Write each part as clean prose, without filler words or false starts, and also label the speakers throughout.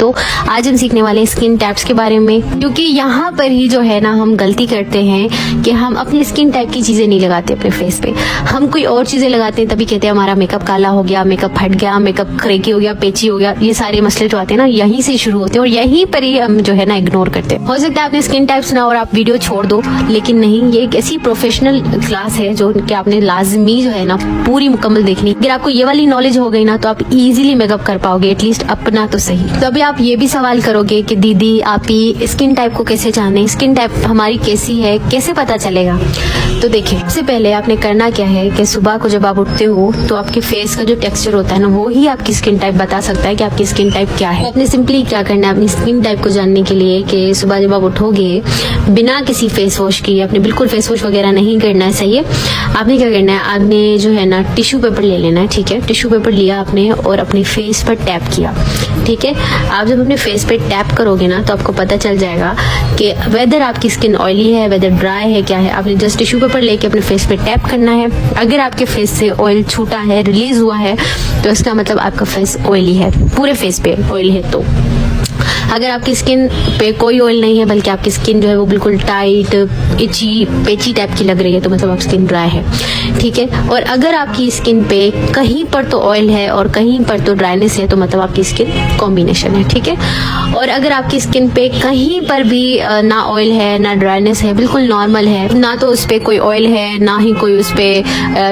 Speaker 1: तो आज हम सीखने वाले हैं स्किन टाइप्स के बारे में, क्योंकि यहाँ पर ही जो है ना हम गलती करते हैं कि हम अपनी स्किन टाइप की चीजें नहीं लगाते अपने फेस पे, हम कोई और चीजें लगाते हैं, तभी कहते हैं हमारा मेकअप काला हो गया, मेकअप फट गया, मेकअप क्रेकी हो गया, पेची हो गया। ये सारे मसले जो आते हैं ना यहीं से शुरू होते हैं और यहीं पर ही हम जो है ना इग्नोर करते हैं। हो सकता है आपने स्किन टाइप सुना और आप वीडियो छोड़ दो, लेकिन नहीं, ये एक ऐसी प्रोफेशनल क्लास है जो कि आपने लाजमी जो है ना पूरी मुकम्मल देखनी। अगर आपको ये वाली नॉलेज हो गई ना तो आप इजीली मेकअप कर पाओगे, एटलीस्ट अपना तो सही। तो अभी आप ये भी सवाल करोगे कि दीदी आप ही स्किन टाइप को कैसे जाने, स्किन टाइप हमारी कैसी है, कैसे पता चलेगा? तो देखिए, सबसे पहले आपने करना क्या है कि सुबह को जब आप उठते हो तो आपके फेस का जो टेक्सचर होता है ना वो ही आपकी स्किन टाइप बता सकता है कि आपकी स्किन टाइप क्या है। आपने सिंपली क्या करना है अपनी स्किन टाइप को जानने के लिए कि सुबह जब आप उठोगे बिना किसी फेस वॉश की, आपने बिल्कुल फेस वॉश वगैरह नहीं करना है, सही है। आपने क्या करना है, आपने जो है ना टिश्यू पेपर ले लेना है, ठीक है। टिश्यू पेपर लिया आपने और अपने फेस पर टैप किया, ठीक है। आप जब अपने फेस पे टैप करोगे ना तो आपको पता चल जाएगा कि वेदर आपकी स्किन ऑयली है, वेदर ड्राई है, क्या है। आपने जस्ट टिश्यू पेपर लेके अपने फेस पे टैप करना है। अगर आपके फेस से ऑयल छूटा है, रिलीज हुआ है, तो इसका मतलब आपका फेस ऑयली है, पूरे फेस पे ऑयल है। तो अगर आपकी स्किन पे कोई ऑयल नहीं है बल्कि आपकी स्किन जो है वो बिल्कुल टाइट, इची, पेची टाइप की लग रही है, तो मतलब आपकी स्किन ड्राई है, ठीक है। और अगर आपकी स्किन पे कहीं पर तो ऑयल है और कहीं पर तो ड्राइनेस है, तो मतलब आपकी स्किन कॉम्बिनेशन है, ठीक है। और अगर आपकी स्किन पे कहीं पर भी ना ऑयल है ना ड्राइनेस है, बिल्कुल नॉर्मल है, ना तो उस पे कोई ऑयल है ना ही कोई उस पे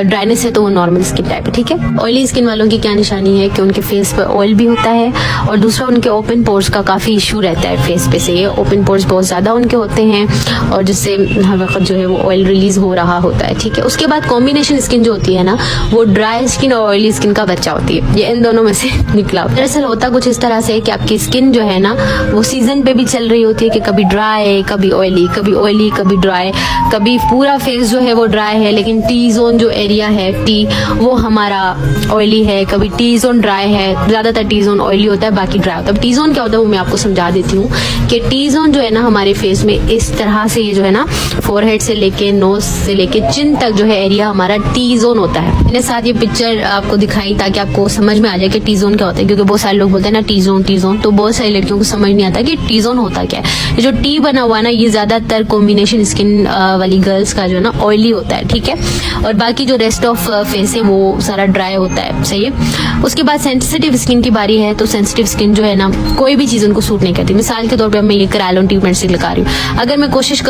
Speaker 1: ड्राइनेस है, तो वो नॉर्मल स्किन टाइप है, ठीक है। ऑयली स्किन वालों की क्या निशानी है कि उनके फेस पर ऑयल भी होता है और दूसरा उनके ओपन पोर्स का काफी इशू रहता है फेस पे से। ये ओपन पोर्स बहुत ज्यादा उनके होते हैं और जिससे हर वक्त जो है वो ऑयल रिलीज हो रहा होता है, ठीक है। उसके बाद कॉम्बिनेशन स्किन जो होती है ना वो ड्राई स्किन और ऑयली स्किन का बच्चा होती है, ये इन दोनों में से निकला। दरअसल होता कुछ इस तरह से कि आपकी स्किन जो है ना वो सीजन पे भी चल रही होती है कि कभी ड्राई कभी ऑयली, कभी ऑयली कभी ड्राई, कभी पूरा फेस जो है वो ड्राई है लेकिन टी जोन जो एरिया है टी वो हमारा ऑयली है, कभी टी जोन ड्राई है, ज्यादातर टी जोन ऑयली होता है बाकी ड्राई होता है। टी जोन क्या होता है वो मैं आपको समझा देती हूँ कि टी जोन जो है ना हमारे फेस में इस तरह से ये जो है ना फोरहेड से लेके नोज से लेके चिन तक जो है एरिया हमारा टी जोन होता है। मैंने साथ ये पिक्चर आपको दिखाई ताकि आपको समझ में आ जाए कि टी जोन क्या होता है, क्योंकि बहुत सारे लोग बोलते हैं ना टी जोन, तो बहुत सारी लड़कियों को समझ नहीं आता कि टी जोन होता क्या है। जो टी बना हुआ है ना ये ज्यादातर कॉम्बिनेशन स्किन वाली गर्ल्स का जो है ना ऑयली होता है, ठीक है। और बाकी जो रेस्ट ऑफ फेस है वो सारा ड्राई होता है, सही है। उसके बाद सेंसिटिव स्किन की बारी है, तो सेंसिटिव स्किन जो है ना कोई भी चीज उनको सूट नहीं करती। मिसाल के तौर पे मैं ये क्रायोलिन ट्रीटमेंट से लगा रही हूँ, अगर मैं कोशिश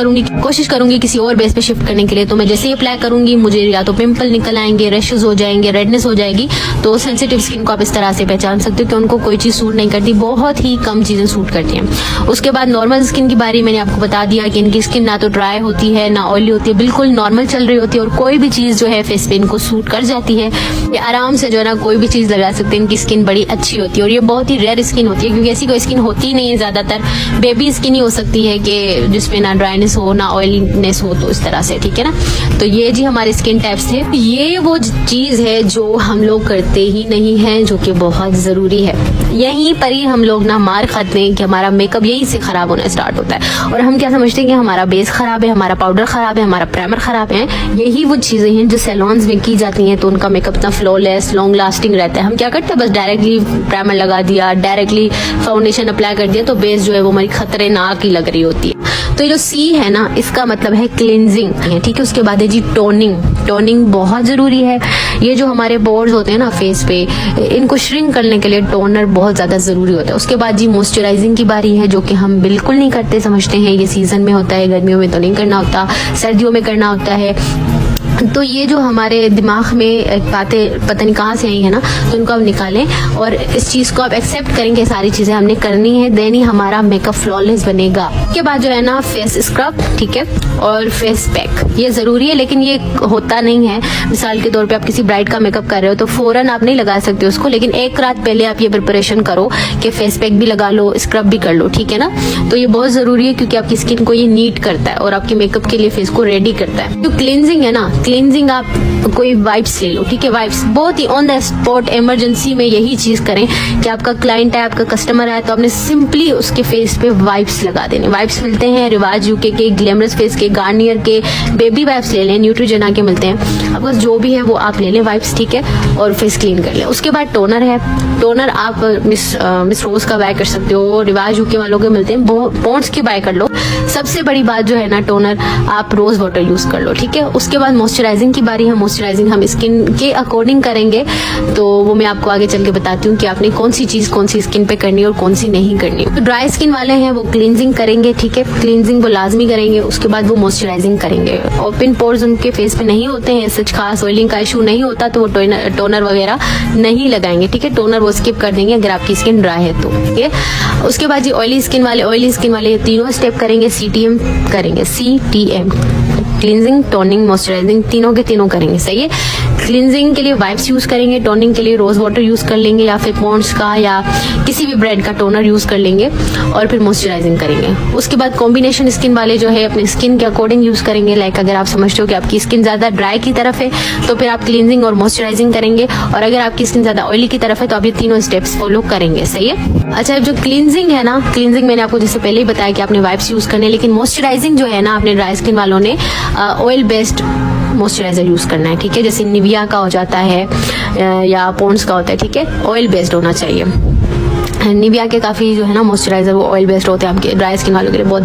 Speaker 1: करूंगी किसी और बेस पे शिफ्ट करने के लिए, तो मैं जैसे ही अप्लाई करूंगी मुझे या तो पिंपल निकल आएंगे, रैशेस हो जाएंगे, रेडनेस हो जाएगी। तो सेंसिटिव स्किन को आप इस तरह से पहचान सकते हो कि उनको कोई चीज सूट नहीं करती, बहुत ही कम चीजें सूट करती हैं। उसके बाद नॉर्मल स्किन की बारी मैंने आपको बता दिया कि इनकी स्किन ना तो ड्राई होती है ना ऑयली होती है, बिल्कुल नॉर्मल चल रही होती है और कोई भी चीज जो है फेस पे इनको सूट कर जाती है। ये आराम से जो है ना कोई भी चीज लगा सकते हैं, इनकी स्किन बड़ी अच्छी होती है और ये बहुत ही रेयर स्किन होती है क्योंकि ऐसी कोई स्किन होती नहीं है। ज्यादातर बेबी स्किन ही हो सकती है कि जिसमें ना ड्राइनेस हो ना ऑयलीनेस हो, तो इस तरह से, ठीक है ना। तो ये जी हमारे स्किन टाइप्स थे। ये वो चीज है जो हम लोग करते ही नहीं है, जो कि बहुत जरूरी है। यहीं पर ही हम लोग ना मार खाते हैं कि हमारा मेकअप यहीं से खराब होना स्टार्ट होता है और हम क्या समझते हैं कि हमारा बेस खराब है, हमारा पाउडर खराब है, हमारा प्राइमर खराब है। यही वो चीजें हैं जो सैलून्स में की जाती हैं, तो उनका मेकअप इतना फ्लॉलेस लॉन्ग लास्टिंग रहता है। हम क्या करते हैं, बस डायरेक्टली प्राइमर लगा दिया, डायरेक्टली फाउंडेशन अप्लाई कर दिया, तो बेस जो है वो हमारी खतरनाक ही लग रही होती है। तो ये जो सी है ना इसका मतलब है क्लींजिंग, ठीक है। उसके बाद है जी टोनिंग बहुत जरूरी है। ये जो हमारे पोर्स होते हैं ना फेस पे, इनको श्रिंक करने के लिए टोनर बहुत ज्यादा जरूरी होता है। उसके बाद जी मॉइस्चराइजिंग की बारी है, जो कि हम बिल्कुल नहीं करते, समझते हैं ये सीजन में होता है, गर्मियों में तो नहीं करना होता, सर्दियों में करना होता है। तो ये जो हमारे दिमाग में बातें पता नहीं कहाँ से आई है ना, तो उनको आप निकालें और इस चीज को आप एक्सेप्ट करेंगे, सारी चीजें हमने करनी है, देन ही हमारा मेकअप फ्लॉलेस बनेगा। उसके बाद जो है ना फेस स्क्रब, ठीक है, और फेस पैक, ये जरूरी है लेकिन ये होता नहीं है। मिसाल के तौर पे आप किसी ब्राइड का मेकअप कर रहे हो तो फौरन आप नहीं लगा सकते उसको, लेकिन एक रात पहले आप ये प्रिपरेशन करो कि फेस पैक भी लगा लो, स्क्रब भी कर लो, ठीक है ना। तो ये बहुत जरूरी है क्योंकि आपकी स्किन को ये नीट करता है और आपके मेकअप के लिए फेस को रेडी करता है। जो क्लींजिंग है ना, क्लींजिंग आप कोई वाइप्स ले लो, ठीक है। वाइप्स बहुत ही ऑन द स्पॉट इमरजेंसी में यही चीज करें कि आपका क्लाइंट है, आपका कस्टमर है, तो आपने सिंपली उसके फेस पे वाइप्स लगा देने। वाइप्स मिलते हैं रिवाज यूके के, ग्लैमरस फेस के, गार्नियर के, बेबी वाइप्स ले लें, न्यूट्रोजेना के मिलते हैं। आपको जो भी है वो आप ले लें वाइप्स, ठीक है, और फेस क्लीन कर लें। उसके बाद टोनर है। टोनर आप मिस रोज का बाय कर सकते हो, रिवाज यूके वालों के मिलते हैं, पॉन्ड्स की बाय कर लो। सबसे बड़ी बात जो है ना, टोनर आप रोज वाटर यूज कर लो, ठीक है। उसके बाद मॉइस्चराइजिंग की बारी है। मॉइस्चराइजिंग हम स्किन के अकॉर्डिंग करेंगे, तो वो मैं आपको आगे चल के बताती हूँ कि आपने कौन सी चीज कौन सी स्किन पे करनी है और कौन सी नहीं करनी। तो ड्राई स्किन वाले हैं वो क्लींजिंग करेंगे, ठीक है, क्लींजिंग वो लाजमी करेंगे। उसके बाद वो मॉइस्चराइजिंग करेंगे। ओपन पोर्स उनके फेस पे नहीं होते हैं, सच खास ऑयलिंग का इशू नहीं होता, तो वो टोनर वगैरह नहीं लगाएंगे, ठीक है। टोनर वो स्किप कर देंगे अगर आपकी स्किन ड्राई है तो, ठीक है। उसके बाद जी ऑयली स्किन वाले तीनों स्टेप करेंगे, CTM करेंगे, CTM क्लींजिंग, टोनिंग, मॉइस्चराइजिंग, तीनों के तीनों करेंगे, सही है। क्लींजिंग के लिए वाइप्स यूज करेंगे, टोनिंग के लिए रोज वाटर यूज कर लेंगे या फिर पॉन्ड्स का या किसी भी ब्रांड का टोनर यूज कर लेंगे और फिर मॉइस्चराइजिंग करेंगे। उसके बाद कॉम्बिनेशन स्किन वाले जो है अपने स्किन के अकॉर्डिंग यूज करेंगे। लाइक अगर आप समझते हो कि आपकी स्किन ज्यादा ड्राई की तरफ है तो फिर आप क्लींजिंग और मॉइस्चराइजिंग करेंगे, और अगर आपकी स्किन ज्यादा ऑयली की तरफ है तो आप ये तीनों स्टेप्स फॉलो करेंगे, सही है। अच्छा, जो क्लींजिंग है ना, क्लींजिंग मैंने आपको जैसे पहले ही बताया कि आपने वाइप्स यूज करने, लेकिन मॉइस्चराइजिंग जो है ना, आपने ड्राई स्किन वालों ने ऑयल बेस्ड मॉइस्चराइजर यूज करना है, ठीक है। जैसे निविया का हो जाता है या पॉन्ड्स का होता है, ठीक है, ऑयल बेस्ड होना चाहिए। निविया के काफी जो है ना मॉइस्चराइजर वो ऑयल बेस्ड होते हैं, आपके ड्राई स्किन वालों के लिए बहुत